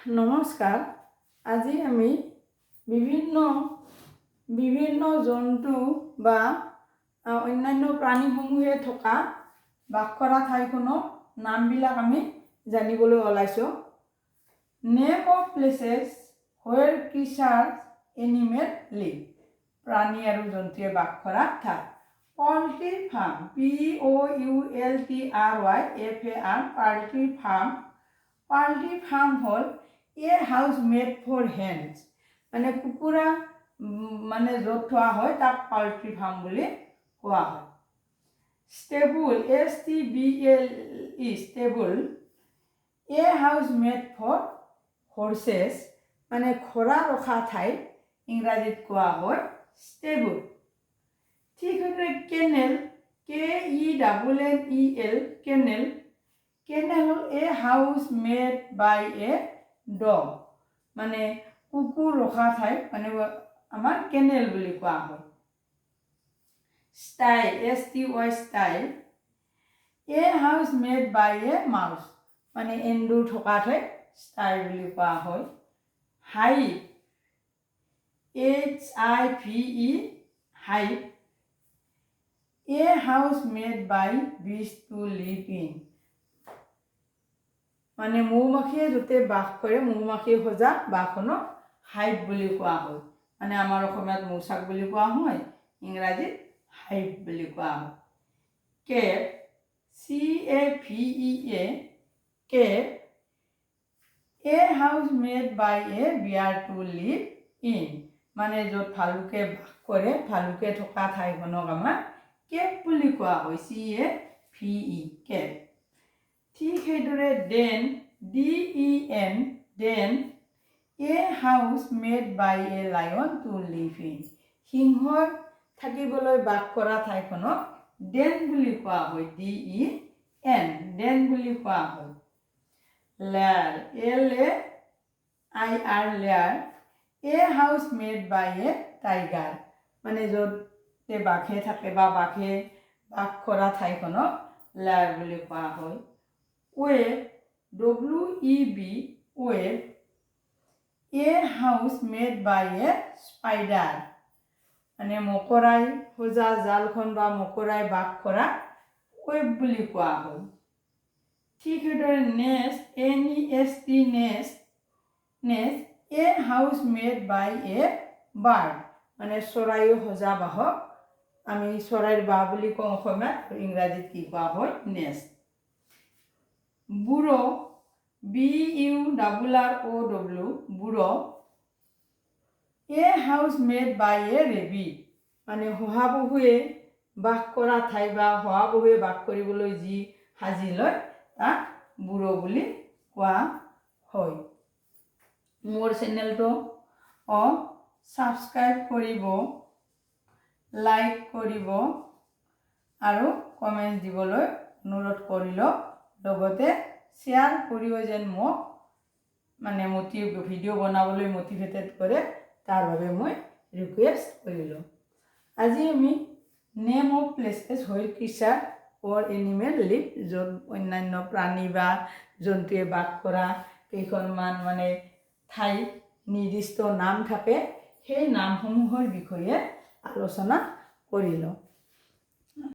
নমস্কাৰ। আজি আমি বিভিন্ন জন্তু বা অন্যান্য প্ৰাণীসমূহে থকা বাস কৰা ঠাইখনৰ নামবিলাক আমি জানিবলৈ ওলাইছোঁ। Name of places where creatures animal live. প্ৰাণী আৰু জন্তুৱে বাস কৰা ঠাই। Poultry farm, POULTRYFAR, poultry farm. Poultry farm হ'ল a house made for hens, মানে কুকুৰা মানে য'ত থোৱা হয় তাক পল্ট্ৰি ফাৰ্ম বুলি কোৱা হয়। Stable, STBLE, stable a house made for horses, মানে ঘোঁৰা ৰখা ঠাই ইংৰাজীত কোৱা হয় ষ্টেবল। ঠিক সেইদৰে কেনেল, KENNEL, কেনেল। কেনেল হ'ল a house made by a dog, মানে কুকুৰ ৰখা ঠাই মানে আমাৰ কেনেল বুলি কোৱা হয়। Style, STY, style A house made by A mouse, মানে এন্দুৰ থকা ঠাই ষ্টাইল বুলি কোৱা হয়। হাইভ, HIVE, হাইভ এ হাউচ মেড বাই বিজ টু লিভ ইন, মানে মৌমাখিয়ে য'তে বাস কৰে, মৌমাখি সজা বাসখনক হাইভ বুলি কোৱা হয়। মানে আমাৰ অসমীয়াত মৌচাক বুলি কোৱা হয়, ইংৰাজীত হাইভ বুলি কোৱা হয়। Cape, CAVEA, Cape A house made by এ বিয়াৰ টু লিভ ইন, মানে য'ত ভালুকে বাস কৰে, ভালুকে থকা ঠাইখনক আমাৰ কেপ বুলি কোৱা হয়, CAVE, কেপ। ঠিক সেইদৰে den, DEN, den a house made by a lion to live in, সিংহৰ থাকিবলৈ বাস কৰা ঠাইখনক ডেন বুলি কোৱা হয়, DEN, ডেন বুলি কোৱা হয়। Lair, LAIR, lair a house made by a tiger, মানে য'ত বাঘে থাকে বা বাঘে বাস কৰা ঠাইখনক লেয়াৰ বুলি কোৱা হয়। Web, WEB, web A house made by A spider, মানে মকৰাই সজা জালখন বা মকৰাই বাস কৰা ৱেব বুলি কোৱা হয়। ঠিক সেইদৰে nest, NEST, nest a house made by a bird, মানে চৰাইও সজা বাহক আমি চৰাইৰ বাহ বুলি কওঁ অসমীয়াত, ইংৰাজীত কি কোৱা হয় নেষ্ট। বুৰ, BURROW, বুৰ এ house made by A rabbit, মানে শহাপহুৱে বাস কৰা ঠাই বা শহাপহুৱে বাস কৰিবলৈ যি সাজি লয় তাক বুৰ বুলি কোৱা হয়। মোৰ চেনেলটো ছাবস্ক্ৰাইব কৰিব, লাইক কৰিব আৰু কমেণ্ট দিবলৈ অনুৰোধ কৰিলোঁ। লগতে শ্বেয়াৰ কৰিও যেন মোক মানে ভিডিঅ' বনাবলৈ মটিভেটেড কৰে, তাৰ বাবে মই ৰিকুৱেষ্ট কৰিলোঁ। আজি আমি name of places where creature or animal live, য'ত অন্যান্য প্ৰাণী বা জন্তুৱে বাস কৰা কেইখনমান মানে ঠাইত নিৰ্দিষ্ট নাম থাকে, সেই নামসমূহৰ বিষয়ে আলোচনা কৰিলোঁ।